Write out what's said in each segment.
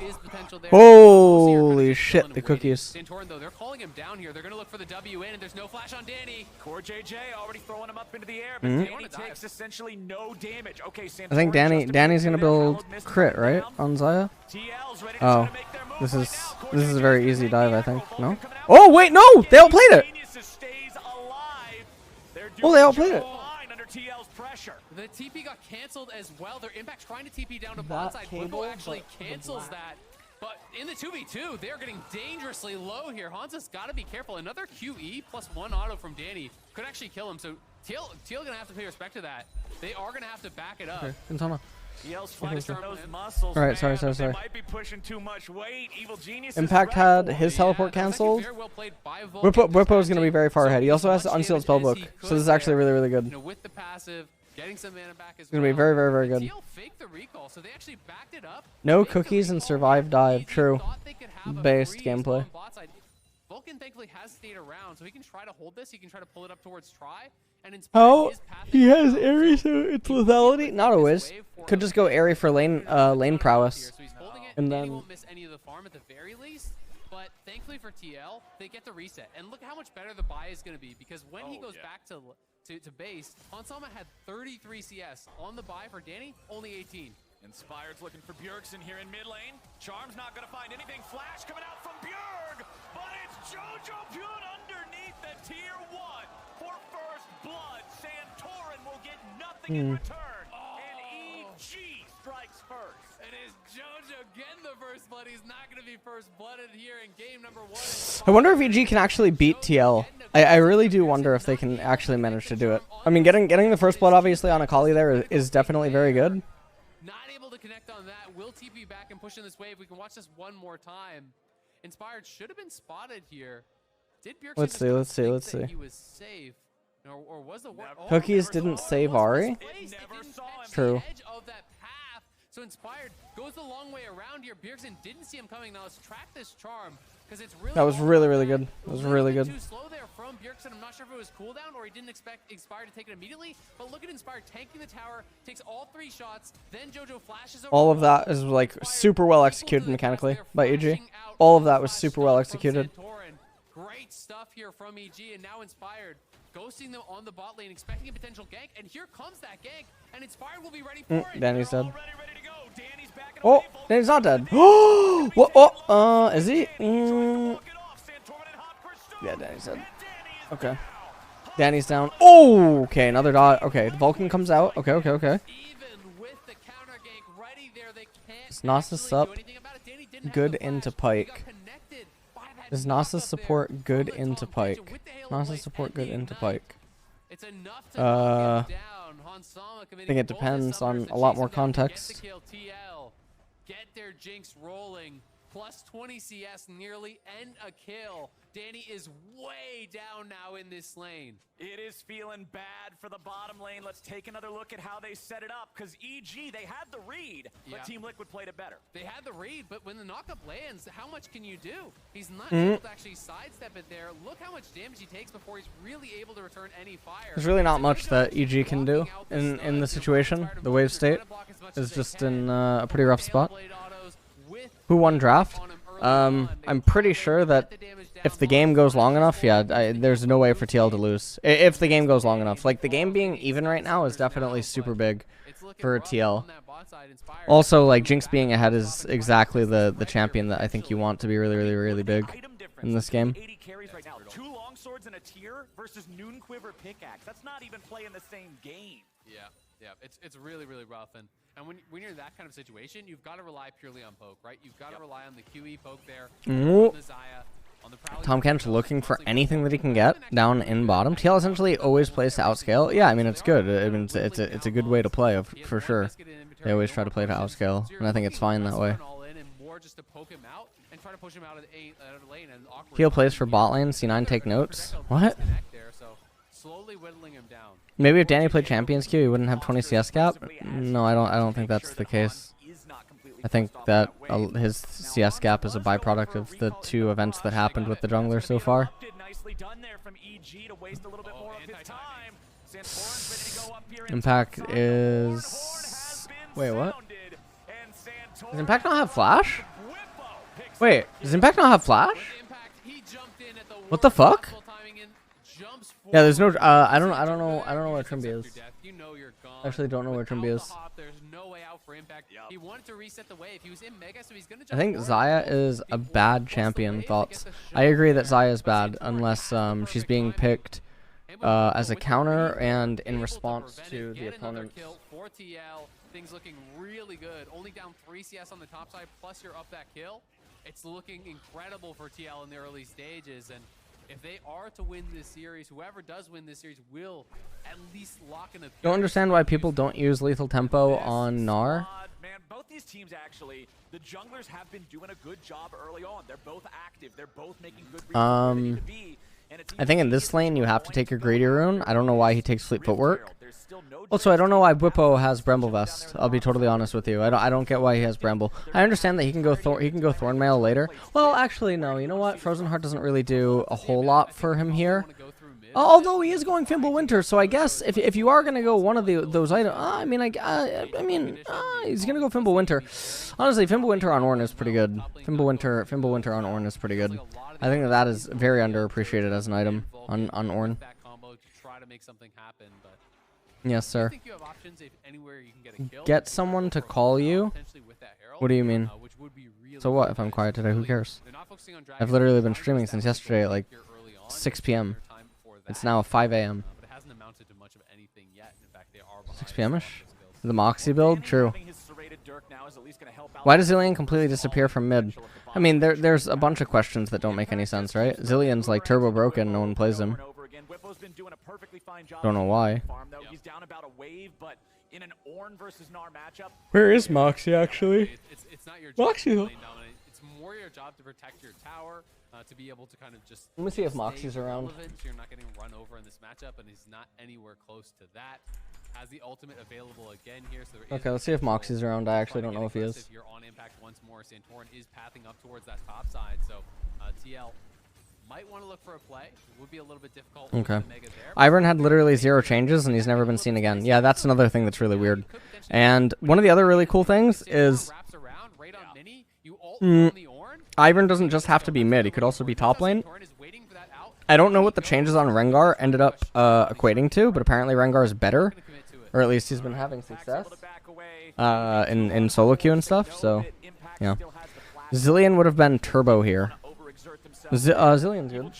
is potential there. Holy shit, the cookies. Santorin, though, they're calling him down here. They're going to look for the W in, and there's no flash on Danny. Core JJ already throwing him up into the air, but Danny takes essentially no damage. Okay, I think Danny's gonna build crit, right, on Zaya? Oh, this is a very easy dive, I think. No? Oh wait, no! They outplayed it! Oh, they outplayed it. The TP got canceled as well. Their impact trying to TP down to bot side. Whippo actually cancels that. But in the 2v2, they're getting dangerously low here. Hansa's got to be careful. Another QE plus 1 auto from Danny could actually kill him. So Teal going to have to pay respect to that. They are going to have to back it up. Okay, muscles, Alright, sorry. might be pushing too much weight. Evil Genius Impact had his teleport canceled. Whippo's going to be very far ahead. He also has the unsealed spellbook. So this is actually really, really good. With the passive, getting some mana back as It's going to be very, very, very good. So they actually backed it up. No cookies and survive dive. True. Based gameplay. Vulcan thankfully has stayed around, so he can try to hold this. He can try to pull it up towards Try. And oh, he has Airy, so it's lethality. Not always. Could just go Airy for lane prowess. So he's holding it, and then he won't miss any of the farm at the very least. But thankfully for TL, they get the reset. And look how much better the buy is going to be, because when he goes back to base, Hansama had 33 CS. On the buy for Danny, only 18. Inspired's looking for BJERGSEN here in mid lane. Charm's not going to find anything. Flash coming out from Bjerg, but it's Jojo Pune underneath the tier 1 for first blood. Santorin will get nothing in return, and EG strikes first. It is Jojo getting the first blood. He's not going to be first blooded here in game number 1. I wonder if EG can actually beat TL. I really do wonder if they can actually manage to do it. I mean, getting the first blood obviously on Akali there is definitely very good. Not able to connect on that. Will TP back and push in this wave. We can watch this one more time. Inspired should have been spotted here. Did BJERGSEN Let's see. He was safe. Or was the Cookies didn't save Ari. True. So Inspired goes the long way around here. BJERGSEN didn't see him coming. Now let's track this charm, because it's really. That was really, really good. That was really good. Too slow there from BJERGSEN. I'm not sure if it was cooldown or he didn't expect Inspired to take it immediately. But look at Inspired tanking the tower, takes all 3 shots. Then Jojo flashes over. All of that is like super well executed mechanically by EG. All of that was super well executed. Great stuff here from EG, and now Inspired ghosting them on the bot lane, expecting a potential gank, and here comes that gank, and Inspired will be ready for it. Danny's dead. Oh, Danny's not dead. Oh, what? Oh, is he? Yeah, Danny's dead. Okay. Danny's down. Oh, okay, another dot. Okay, Vulcan comes out. Okay. Even with the counter gank ready there, they can't Is Nasus up? Good into Pike. Is Nasus support good into Pike? Nasus support good into Pike. I think it depends on a lot more context. Get their Jinx rolling. Plus 20 CS, nearly end a kill. Danny is way down now in this lane. It is feeling bad for the bottom lane. Let's take another look at how they set it up, because EG, they had the read, but Team Liquid played it better. They had the read, but when the knockup lands, how much can you do? He's not able to actually sidestep it there. Look how much damage he takes before he's really able to return any fire. There's really not much that EG can do in the situation. The wave state is just in a pretty rough spot. Who won draft? I'm pretty sure that if the game goes long enough, there's no way for TL to lose. If the game goes long enough. Like, the game being even right now is definitely super big for TL. Also, like, Jinx being ahead is exactly the champion that I think you want to be really, really, really big in this game. 80 carries right now. 2 long swords and a tier versus Noon Quiver pickaxe. That's not even playing the same game. Yeah, it's really, really rough. And when you're in that kind of situation, you've got to rely purely on poke, right? You've got to rely on the QE poke there, on the Zaya, on the Tom Kench looking for anything that he can get down in bottom. TL essentially always plays to outscale. Yeah, I mean, it's good. I mean, it's a good way to play, for sure. They always try to play to outscale, and I think it's fine that way. Heal plays for bot lane. C9 take notes. What? Maybe if Danny played Champions Queue, he wouldn't have 20 CS gap. No, I don't think that's the case. I think that his CS gap is a byproduct of the 2 events that happened with the jungler so far. Impact is... Wait, what? Does Impact not have flash? Wait, does Impact not have flash? What the fuck? Yeah, there's no. I don't know where Trimby is. I actually don't know where Trimby is. I think Zaya is a bad champion. Thoughts? I agree that Zaya is bad unless she's being picked as a counter and in response to the opponent. Things looking really good. Only down 3 CS on the top side, plus you're up that kill. It's looking incredible for TL in the early stages, and if they are to win this series, whoever does win this series will at least lock in a... Don't understand why people don't use lethal tempo on Gnar. Man, both these teams actually, the junglers have been doing a good job early on. They're both active. They're both making good reads. I think in this lane you have to take your greedy rune. I don't know why he takes fleet footwork. Also, I don't know why Bwipo has Bramble Vest. I'll be totally honest with you. I don't get why he has Bramble. I understand that he can go Thornmail later. Well, actually, no. You know what? Frozen Heart doesn't really do a whole lot for him here. Although he is going Fimbulwinter, so I guess if you are gonna go one of those items, he's gonna go Fimbulwinter. Honestly, Fimbulwinter on Ornn is pretty good. Fimbulwinter on Ornn is pretty good. I think that is very underappreciated as an item on Ornn. Yes, sir. Get someone to call you? What do you mean? So what if I'm quiet today? Who cares? I've literally been streaming since yesterday at like 6 p.m. It's now 5 a.m. 6 p.m.-ish? The Moxie build? True. Why does Zilean completely disappear from mid? I mean, there's a bunch of questions that don't make any sense, right? Zilean's like turbo broken, no one plays him. Don't know why. Where is Moxie actually? Moxie. It's more your job to protect your tower, to be able to kind of just... Let me see if Moxie's around. So you're not getting run over in this matchup, and he's not anywhere close to that. Has the ultimate available again here. So okay, let's see if Moxie's around. I actually don't know if he is. You're on impact once more. Santorin is pathing up towards that top side, so TL might want to look for a play. It would be a little bit difficult. Okay. Ivern had literally 0 changes, and he's never been seen again. Yeah, that's another thing that's really weird. And one of the other really cool things is... Ivern doesn't just have to be mid. He could also be top lane. I don't know what the changes on Rengar ended up equating to, but apparently Rengar is better. Or at least he's been having success in solo queue and stuff, so yeah. Zilean would have been turbo here. Zilean's good.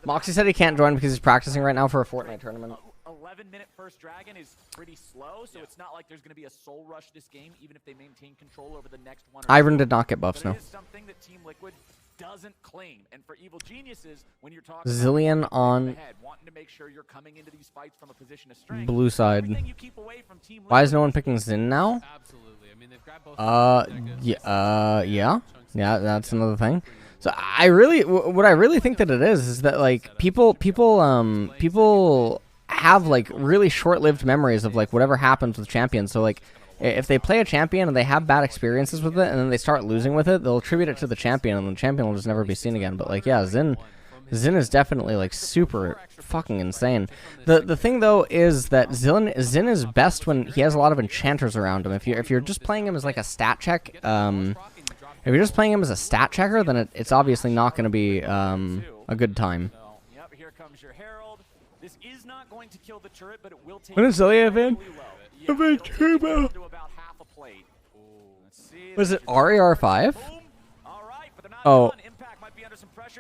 Moxie said he can't join because he's practicing right now for a Fortnite tournament. 11-minute first dragon is pretty slow, so it's not like there's going to be a soul rush this game, even if they maintain control over the next one. Ivern did not get buffs, no. It is something that Team Liquid doesn't claim, and for Evil Geniuses, when you're talking Zilean on wanting to make sure you're coming into these fights from a position of strength, blue side. Why is no one picking Xin now? Absolutely. I mean, they've grabbed both yeah, that's another thing. So what I really think that it is that like people have like really short-lived memories of like whatever happens with champions. So like if they play a champion and they have bad experiences with it and then they start losing with it, they'll attribute it to the champion and the champion will just never be seen again. But like yeah, Xin is definitely like super fucking insane. The thing though is that Xin is best when he has a lot of enchanters around him. If you're just playing him as like a stat check, if you're just playing him as a stat checker, then it's obviously not going to be a good time. Yep, here comes your Herald. This is not going to kill the turret, but it will take... When is Zilean in? Turbo. Was it RER5? Oh.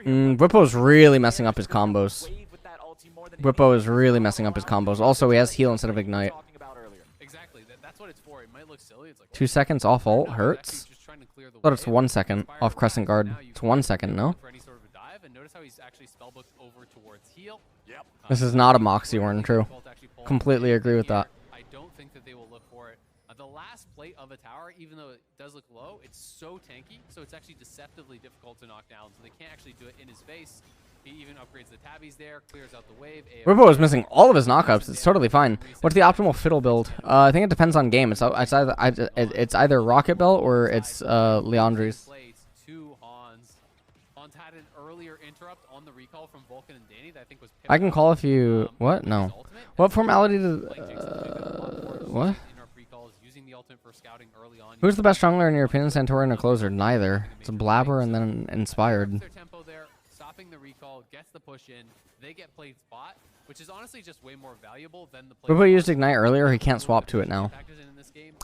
Bwipo's really messing up his combos. Bwipo is really messing up his combos. Also, he has heal instead of ignite. Exactly. That's what it's for. It might look silly. It's like 2 seconds off ult hurts. But it's 1 second off crescent guard. It's 1 second, no? This is not a Moxie Ornn, true. Completely agree with that. I don't think that they will look for it. The last plate of a tower, even though it does look low, it's so tanky, so it's actually deceptively difficult to knock down. So they can't actually do it in his face. He even upgrades the tabbies there, clears out the wave. Bwipo is missing all of his knockups. It's totally fine. What's the optimal fiddle build? I think it depends on game. It's either Rocket Belt or it's Leandri's. Had an earlier interrupt on the recall from Vulcan and Danny that I think was... I can call if you... What? No. What formality did... What? ultimate for scouting early on. Who's the best jungler in your opinion, Santorin or closer? Neither. It's a Blabber and then Inspired. Their tempo there, stopping the recall, gets the push in. They get played spot, which is honestly just way more valuable than the play. Bwipo used Ignite earlier. He can't swap to it now.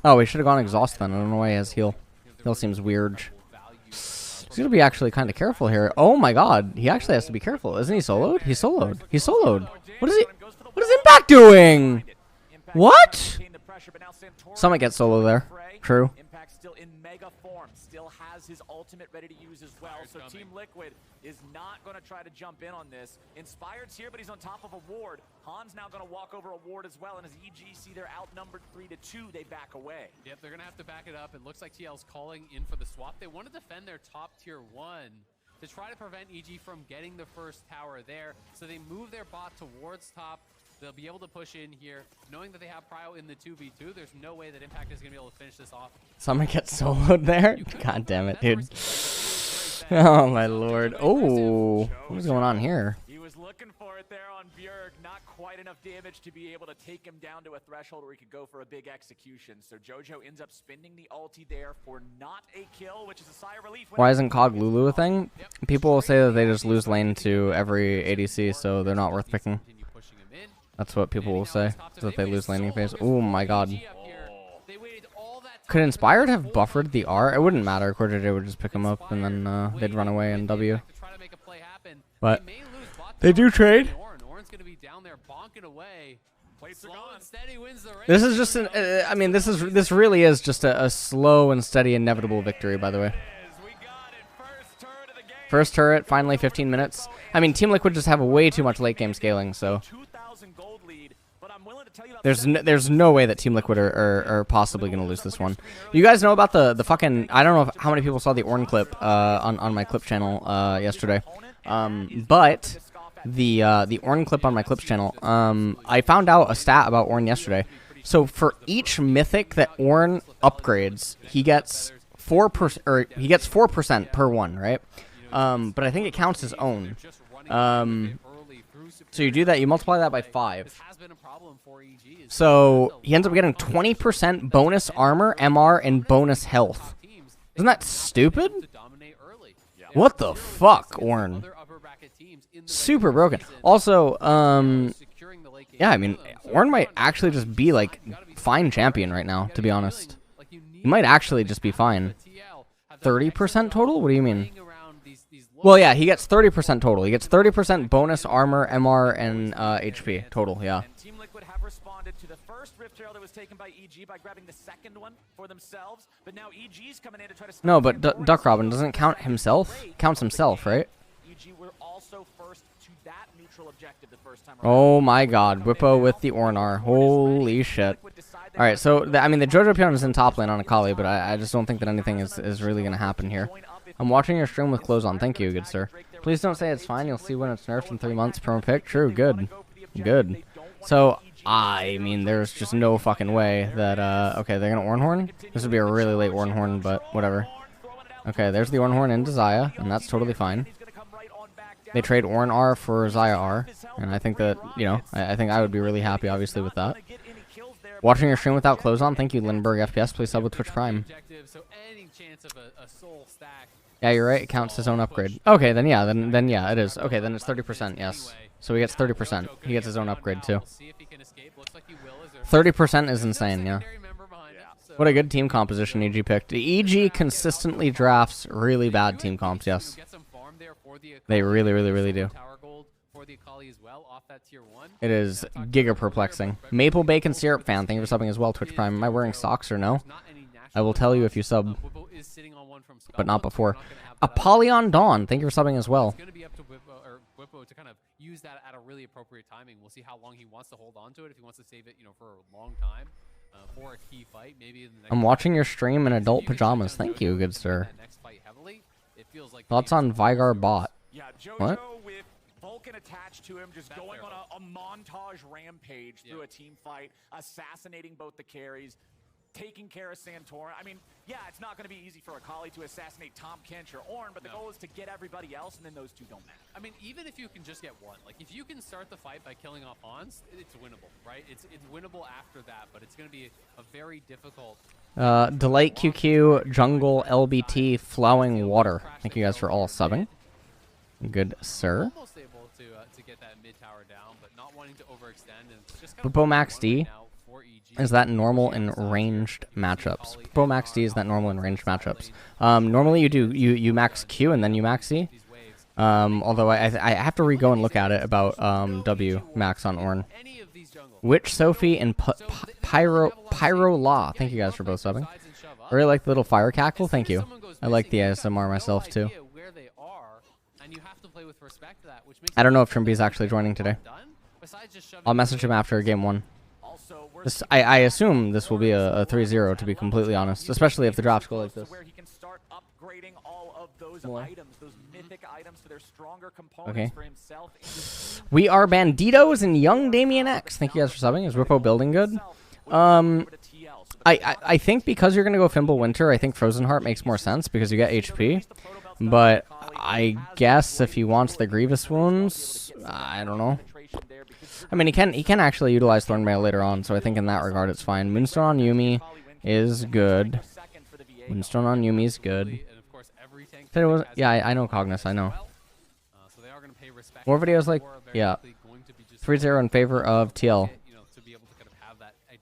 Oh, he should have gone Exhaust then. I don't know why he has Heal. Heal seems weird. He's going to be actually kind of careful here. Oh my god. He actually has to be careful. Isn't he soloed? He's soloed. He's soloed. What is Impact doing? What? Summit gets solo there. True. Impact still in mega form, still has his ultimate ready to use as well. So Team Liquid is not going to try to jump in on this. Inspired's here, but he's on top of a ward. Han's now going to walk over a ward as well, and as EG see they're outnumbered 3-2, they back away. Yep, they're going to have to back it up. It looks like TL's calling in for the swap. They want to defend their top tier 1 to try to prevent EG from getting the first tower there. So they move their bot towards top. They'll be able to push in here, knowing that they have Prio in the 2v2. There's no way that Impact is going to be able to finish this off. Someone gets soloed there? God damn it, dude. Oh, my lord. Oh, what's going on here? He was looking for it there on Bjerg. Not quite enough damage to be able to take him down to a threshold where he could go for a big execution. So Jojo ends up spending the ulti there for not a kill, which is a sigh of relief. Why isn't Cog Lulu a thing? People will say that they just lose lane to every ADC, so they're not worth picking. That's what people will say, is that they lose laning phase. Oh my god. Could Inspired have buffered the R? It wouldn't matter. Corday would just pick him up and then they'd run away and W. But they do trade. This is just an, I mean, this really is just a slow and steady inevitable victory, by the way. First turret, finally 15 minutes. I mean, Team Liquid just have way too much late game scaling, so there's no way that Team Liquid are possibly going to lose this one. You guys know about the fucking, I don't know how many people saw the Ornn clip on my clip channel yesterday, but the Ornn clip on my clips channel, I found out a stat about Ornn yesterday. So for each mythic that Ornn upgrades, he gets 4% per one, right? But I think it counts his own. So you do that, you multiply that by 5. So he ends up getting 20% bonus armor, MR, and bonus health. Isn't that stupid? What the fuck, Ornn? Super broken. Also, yeah, I mean, Ornn might actually just be, like, fine champion right now, to be honest. He might actually just be fine. 30% total? What do you mean? Well, yeah, he gets 30% total. He gets 30% bonus armor, MR, and HP total, yeah. And Team Liquid have responded to the first Rift Trail that was taken by EG by grabbing the second one for themselves, but now EG's coming in to try to... No, but Duck Robin doesn't count himself. Counts himself, right? EG were also first to that neutral objective the first time around. Oh my god, Bwipo with the Ornn. Holy shit. Alright, so, I mean, the Jojo Pion is in top lane on Akali, but I just don't think that anything is really going to happen here. I'm watching your stream with clothes on. Thank you, good sir. Please don't say it's fine. You'll see when it's nerfed in 3 months. Promo pick. True. Good. Good. So, I mean, there's just no fucking way that, okay, they're going to Ornn. This would be a really late Ornn, but whatever. Okay, there's the Ornn into Xayah, and that's totally fine. They trade Ornn R for Xayah R, and I think that, you know, I think I would be really happy, obviously, with that. Watching your stream without clothes on. Thank you, Lindbergh FPS. Please sub with Twitch Prime. Yeah, you're right. It counts his own upgrade. Okay, then yeah, then yeah, it is. Okay, then it's 30%. Yes. So he gets 30%. He gets his own upgrade too. 30% is insane. Yeah. What a good team composition EG picked. EG consistently drafts really bad team comps. Yes. They really do. It is giga perplexing. Maple Bacon Syrup fan, thank you for subbing as well. Twitch Prime. Am I wearing socks or no? I will tell you if you sub, but not before. Apollyon Dawn, thank you for subbing as well. It's going to be up to Bwipo to kind of use that at a really appropriate timing. We'll see how long he wants to hold on to it. If he wants to save it, you know, for a long time, for a key fight, maybe in the next. I'm watching your stream in adult pajamas. Thank you, good sir. Thoughts on Vigar bot? Yeah, Jojo What? with Vulcan attached to him, just going on a montage rampage through a team fight, assassinating both the carries, taking care of Santorin. I mean, yeah, it's not going to be easy for Akali to assassinate Tom Kench or Ornn, but the goal is to get everybody else, and then those two don't matter. I mean, even if you can just get one, like if you can start the fight by killing off Hans, it's winnable, right? It's winnable after that, but it's going to be a very difficult Delight QQ, Jungle, LBT, Flowing Water. Thank you guys for all subbing. Good, sir. Almost able to get that mid tower down, but not wanting to overextend. And just Popo Max D, is that normal in ranged matchups? Popo Max D, is that normal in ranged matchups? Normally you max Q and then you max C. Although I have to re-go and look at it about W max on Ornn. Witch Sophie and Pyro Law. Thank you guys for both subbing. I really like the little fire cackle. Thank you. I like the ASMR myself too. I don't know if Trimby is actually joining today. I'll message him after game 1. I assume this will be a 3-0, to be completely honest, especially if the drops go like this. Okay. We are Banditos and Young Damien X. Thank you guys for subbing. Is Rippo building good? I think because you're going to go Fimble Winter, I think Frozen Heart makes more sense because you get HP. But I guess if he wants the Grievous Wounds, I don't know. I mean, he can actually utilize Thornmail later on, so I think in that regard it's fine. Moonstone on Yuumi is good. Moonstone on Yuumi is good. Yeah, I know Cognis, I know. More videos like, yeah. 3-0 in favor of TL.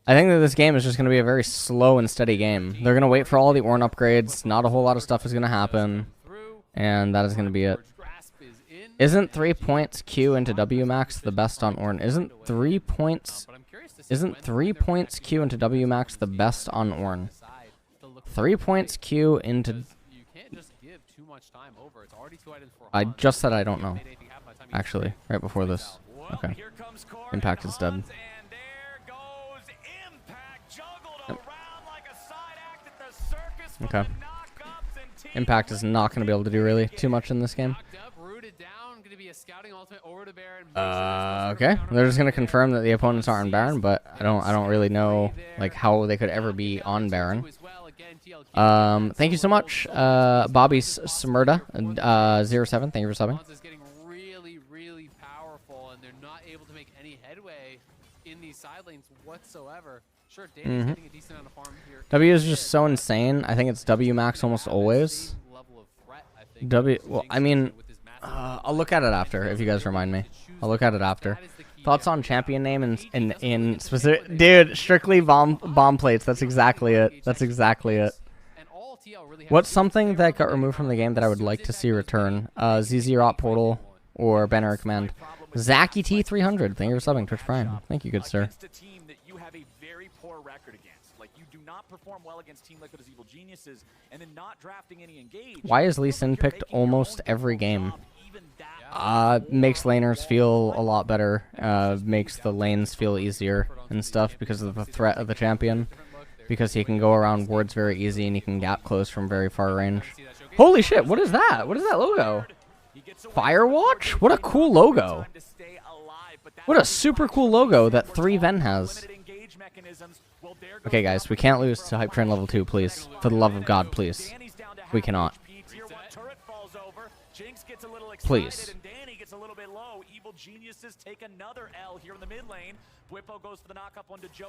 I think that this game is just going to be a very slow and steady game. They're going to wait for all the Ornn upgrades. Not a whole lot of stuff is going to happen. And that is going to be it. Isn't 3 points Q into W max the best on Ornn? Isn't 3 points Q into W max the best on Ornn? 3 points Q into... I just said I don't know. Actually, right before this. Okay. Impact is dead. Yep. Okay. Impact is not going to be able to do really too much in this game. Okay. They're just going to confirm that the opponents are on Baron, but I don't really know like how they could ever be on Baron. Thank you so much, Bobby Smurda, 07. Thank you for subbing. Really powerful, and they're not able to make any headway in these side lanes whatsoever. Sure, Danny's getting a decent amount of farm here. W is just so insane. I think it's W max almost always. W. Well, I mean, I'll look at it after if you guys remind me. I'll look at it after. Thoughts on champion name in specific? Dude, strictly bomb plates. That's exactly it. That's exactly it. What's something that got removed from the game that I would like to see return? ZZ Rot Portal or Banner of Command. Zaki T300. Thank you for subbing, Twitch Prime. Thank you, good sir. Why is Lee Sin picked almost every game? Makes laners feel a lot better. Makes the lanes feel easier and stuff because of the threat of the champion. Because he can go around wards very easy and he can gap close from very far range. Holy shit, what is that? What is that logo? Firewatch? What a cool logo. What a super cool logo that 3Ven has. Okay, guys, we can't lose to Hype Train level 2, please. For the love of God, please. We cannot. Please.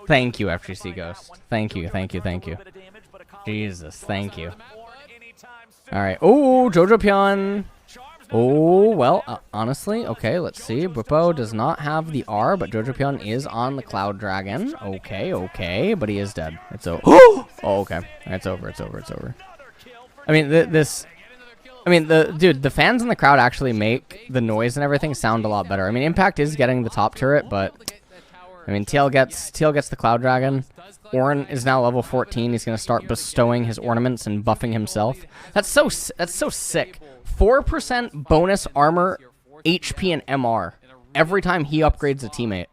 Thank you, FGC Ghost. Thank you, thank you, thank you. Jesus, thank you. Alright. Oh, Jojo Pion. Oh, well, honestly, okay, let's see. Bwipo does not have the R, but Jojo Pion is on the Cloud Dragon. Okay, okay, but he is dead. It's over. Oh, okay. It's over, it's over, it's over. I mean, dude, the fans in the crowd actually make the noise and everything sound a lot better. I mean, Impact is getting the top turret, but I mean, TL gets the Cloud Dragon. Ornn is now level 14. He's gonna start bestowing his ornaments and buffing himself. That's so sick. 4% bonus armor, HP, and MR every time he upgrades a teammate.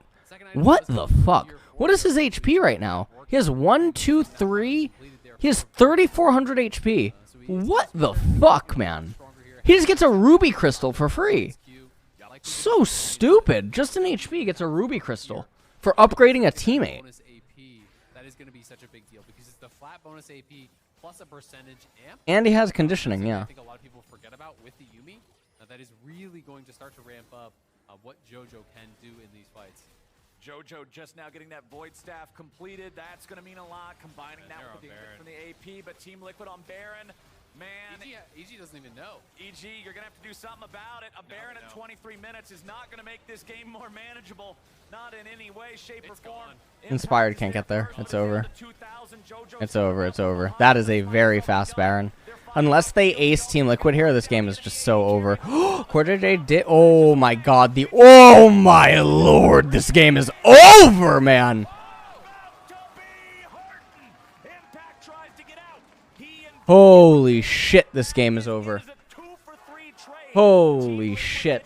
What the fuck? What is his HP right now? He has 1, 2, 3. He has 3,400 HP. What the fuck, man? He just gets a ruby crystal for free. So stupid. Just an HP gets a ruby crystal for upgrading a teammate. That is going to be such a big deal because it's the flat bonus AP plus a percentage amp. And he has conditioning, yeah. I think a lot of people forget about with the Yuumi. That is really going to start to ramp up what JoJo can do in these fights. JoJo just now getting that Void Staff completed. That's going to mean a lot, combining that with the hit from the AP. But Team Liquid on Baron, man. EG doesn't even know. EG, you're going to have to do something about it. A Baron at 23 minutes is not going to make this game more manageable. Not in any way, shape, or form. Inspired can't get there. It's over. It's over. It's over. That is a very fast Baron. Unless they ace Team Liquid here, this game is just so over. Quarter did. Oh my god. Oh my lord. This game is over, man. Holy shit. This game is over. Holy shit.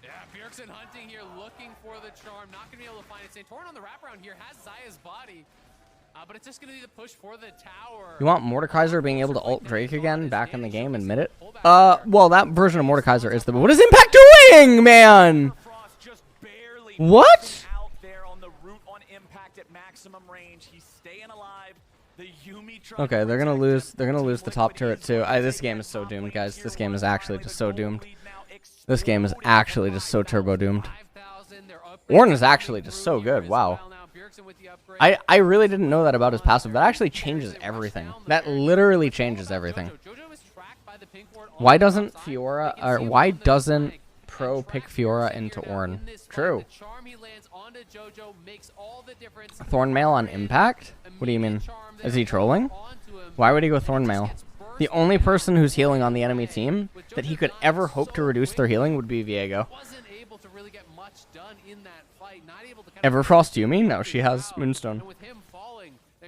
Yeah, BJERGSEN hunting here, looking for the charm. Not going to be able to find it. Santorin on the wraparound here has Xayah's body. But it's just going to be the push for the tower. You want Mordekaiser being able to ult Drake again back in the game and mid it? Well, that version of Mordekaiser is the... What is Impact doing, man? What? Okay, they're gonna lose. They're gonna lose the top turret too. This game is so doomed, guys. This game is actually just so doomed. This game is actually just so turbo doomed. Ornn is actually just so good. Wow. I really didn't know that about his passive. That actually changes everything. That literally changes everything. Why doesn't Fiora, or why doesn't Pro pick Fiora into Ornn? True. Thornmail on Impact? What do you mean? Is he trolling? Why would he go Thornmail? The only person who's healing on the enemy team that he could ever hope to reduce their healing would be Viego. Everfrost Yumi? No, she has Moonstone.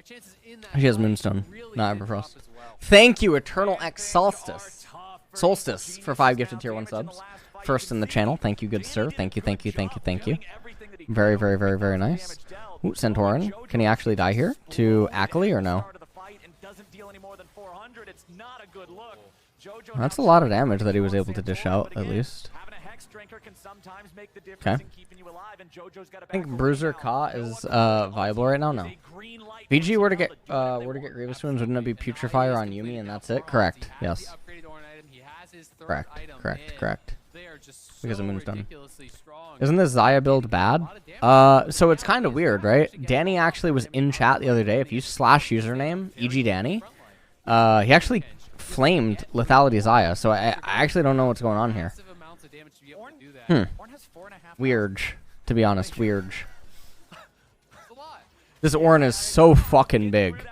She has Moonstone, not Everfrost. Thank you, Eternal X Solstice, for 5 gifted tier 1 subs. First in the channel. Thank you, good sir. Thank you, thank you, thank you, thank you. Very, very, very, very nice. Ooh, Santorin. Can he actually die here? To Akali or no? That's a lot of damage that he was able to dish out, at least. Okay. I think Bruiser Ka is viable right now. No. VG were to get Grievous Wounds, wouldn't it be Putrifier on Yumi and that's it? Correct. Yes. Correct. Correct. Correct. Because of Moonstone. Isn't this Xayah build bad? So it's kind of weird, right? Danny actually was in chat the other day. If you slash username EG Danny, he actually flamed Lethality Xayah. So I actually don't know what's going on here. Weird, to be honest. Weird. This Ornn is so fucking big.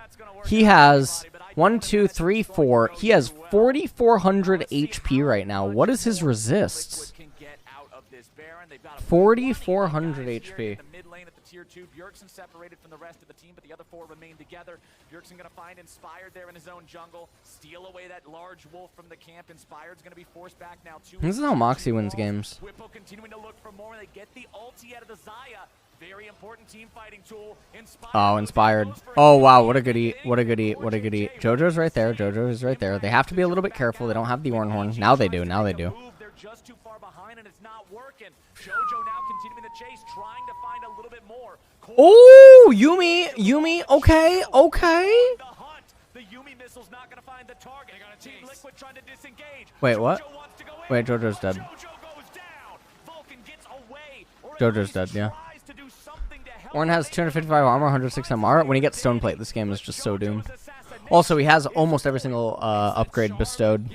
He has 1, 2, 3, 4. He has 4,400 HP right now. What is his resists? 4,400 HP. Tier 2, BJERGSEN separated from the rest of the team, but the other 4 remain together. BJERGSEN going to find Inspired there in his own jungle, steal away that large wolf from the camp. Inspired's going to be forced back now. This is how Moxie wins games. Whippo continuing to look for more. They get the ulti out of the Xayah. Very important team fighting tool. Oh, Inspired. Oh, wow. What a good eat. What a good eat. What a good eat. JoJo's right there. JoJo is right there. They have to be a little bit careful. They don't have the Ornn Horn. Now they do. Now they do. They're just too far behind and it's not working. JoJo now continuing the chase, trying to find a little bit more. Oh, Yumi. Okay. Okay. The Yumi missile's not going to find the target. Team Liquid trying to disengage. Wait, what? Wait, JoJo's dead. JoJo's dead, yeah. Ornn has 255 armor, 106 MR. When he gets Stone Plate, this game is just so doomed. Also, he has almost every single upgrade bestowed.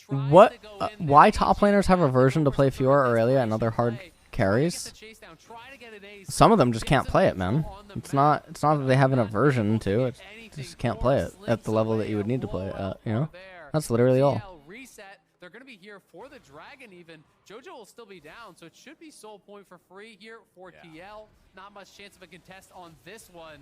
What? Why top laners have a version to play Fiora, Aurelia, and other hard carries? Some of them just can't play it, man. It's not that they have an aversion to it. They just can't play it at the level that you would need to play it at, you know? That's literally all. They're going to be here for the dragon even. JoJo will still be down, so it should be soul point for free here for TL. Not much chance of a contest on this one.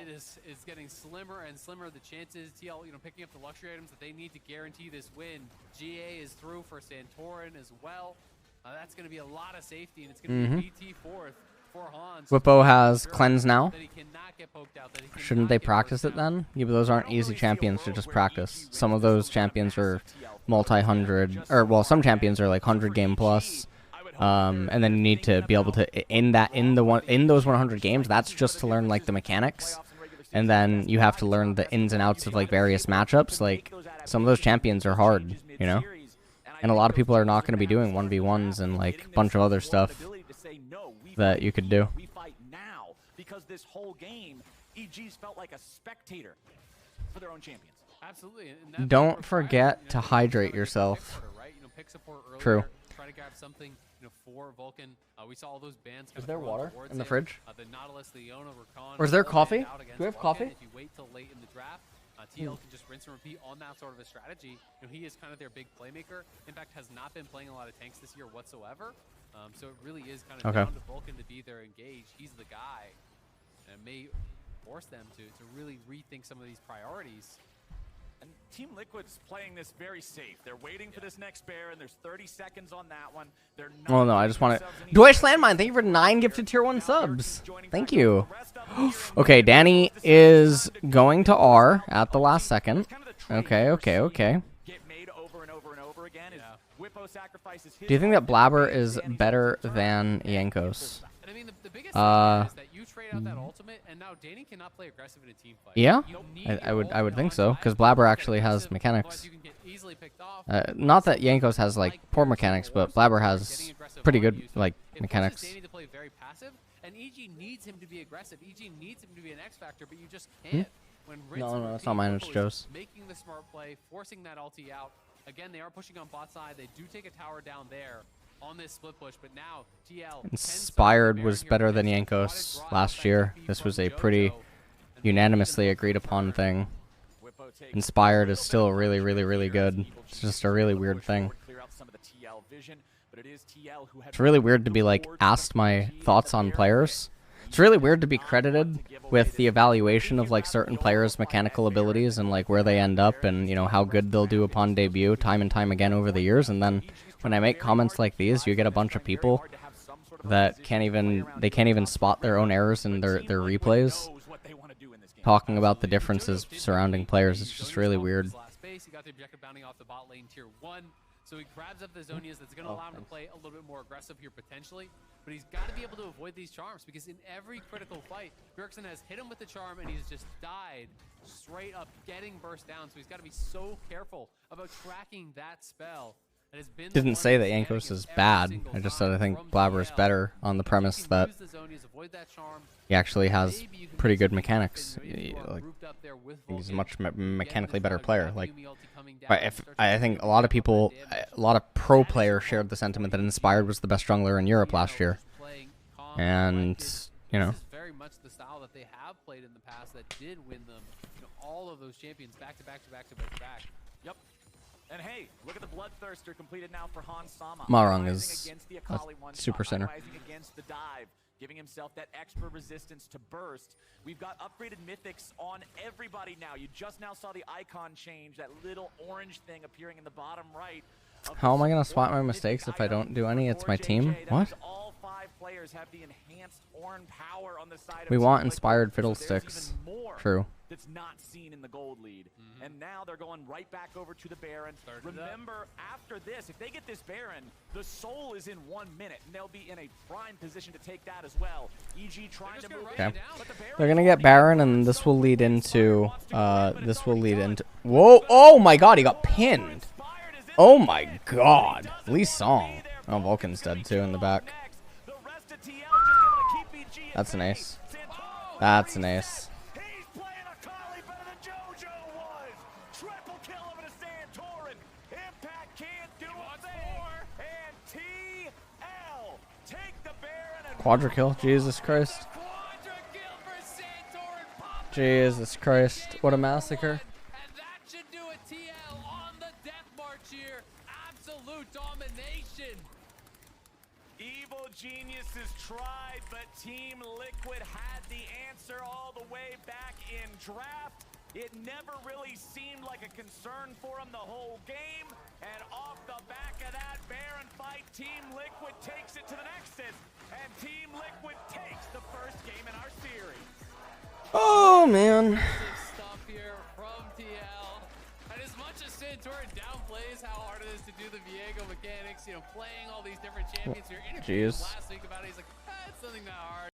It is getting slimmer and slimmer. The chances TL, picking up the luxury items that they need to guarantee this win. GA is through for Santorin as well. That's going to be a lot of safety, and it's going to be BT fourth for Hans. Whippo has Cleanse now. Shouldn't they practice it then? Yeah, but those aren't easy champions to just practice. Some of those champions are multi-hundred, or well, some champions are like 100 game plus. And then you need to be able to in those 100 games. That's just to learn like the mechanics, and then you have to learn the ins and outs of like various matchups. Like some of those champions are hard, you know. And a lot of people are not going to be doing 1v1s and like a bunch of other stuff that you could do. We fight now because this whole game, EG's felt like a spectator for their own champions. Absolutely. And Don't forget to hydrate yourself. Right? You know, pick support earlier, True. Try to grab something, you know, for Vulcan. We saw all those bands. Is there water in the fridge? The Nautilus, Leona, Rakan, Or is there coffee? out Do against we have Vulcan. coffee? If you wait till late in the draft, TL can just rinse and repeat on that sort of a strategy. You know, he is kind of their big playmaker. In fact, has not been playing a lot of tanks this year whatsoever. So it really is kind of down to Vulcan to be there engaged. He's the guy, and it may force them to really rethink some of these priorities. And Team Liquid's playing this very safe. They're waiting for this next bear, and there's 30 seconds on that one. They're not Oh no, I just want to. Deutsch Landmine, thank you for 9 gifted tier 1 subs. Thank you. Okay, Danny is going to R at the last second. Okay. Get made over and over and over again. Whippo sacrifices his Do you think that Blabber is better than Jankos? And I mean, the biggest thing is that you trade out that ultimate, and now Danny cannot play aggressive in a team fight. Yeah, You need I would ultimate think on so, side. because Blabber Get actually has aggressive, mechanics. otherwise you can get easily picked off. Not that Jankos has like poor mechanics, but Blabber has Getting aggressive pretty on good you, so like it forces mechanics. Danny to play very passive, and EG needs him to be aggressive. EG needs him to be an X factor, but you just can't. When rinse and No, that's repeat, not mine, Whippo it's is Joe's. Making the smart play, forcing that ulti out. Again, they are pushing on bot side. They do take a tower down there on this split push, but now TL Inspired was better than Jankos last year. This was a pretty unanimously agreed upon thing. Inspired is still really good. It's just a really weird thing. It's really weird to be like asked my thoughts on players. It's really weird to be credited with the evaluation of like certain players' mechanical abilities and like where they end up and you know how good they'll do upon debut time and time again over the years, and then when I make comments like these, you get a bunch of people that can't even spot their own errors in their replays, talking about the differences surrounding players. It's just really weird. He got the objective bounding off the bot lane tier 1, so he grabs up the Zonias. That's going to allow him to play a little bit more aggressive here potentially, but he's got to be able to avoid these charms because in every critical fight, BJERGSEN has hit him with the charm and he's just died straight up getting burst down, so he's got to be so careful about tracking that spell. Didn't say that Jankos is bad. I just said I think Blabber is better on the premise that he actually has pretty good mechanics. Like, he's a much mechanically better player. Like, I think a lot of people, a lot of pro players shared the sentiment that Inspired was the best jungler in Europe last year. And, you know. This is very much the style that they have played in the past that did win them, you know, all of those champions back to back. Yep. And hey, look at the Bloodthirster completed now for Hans Sama. Marong is Against the a Akali one super shot, center. optimizing against the dive, giving himself that extra resistance to burst. We've got upgraded mythics on everybody now. You just now saw the icon change, that little orange thing appearing in the bottom right. How am I going to spot my mistakes if I don't do any? It's my team? What? All 5 players have the enhanced Ornn power on the side of We want Team Liquid, inspired so fiddlesticks. there's even more True. that's not seen in the gold lead. And now they're going right back over to the Baron. Remember, after this, if they get this Baron, the Soul is in 1 minute, and they'll be in a prime position to take that as well. EG trying to move Okay. in, but the Baron They're gonna get Baron, and this will lead into, whoa, oh my god, he got pinned. Oh my god. Lee Song. Oh, Vulcan's dead too in the back. That's an ace. That's an ace. He's playing Akali better than JoJo was. Triple kill over to Santorin. Impact can't do a thing. And TL take the Baron and Quadra kill. Jesus Christ. Quadra kill for Santorin. Pop Jesus Christ. What a massacre. and that should do a TL on the death march here. Absolute domination. Evil geniuses tried, but Team Liquid had the answer all the way back in draft. It never really seemed like a concern for him the whole game. And off the back of that Baron fight, Team Liquid takes it to the Nexus. And Team Liquid takes the first game in our series. Oh, man. Impressive stuff here from TL. And as much as Santorin downplays how hard it is to do the Viego mechanics, you know, playing all these different champions here, interviewed Jeez. last week about it, he's like, it's nothing that hard.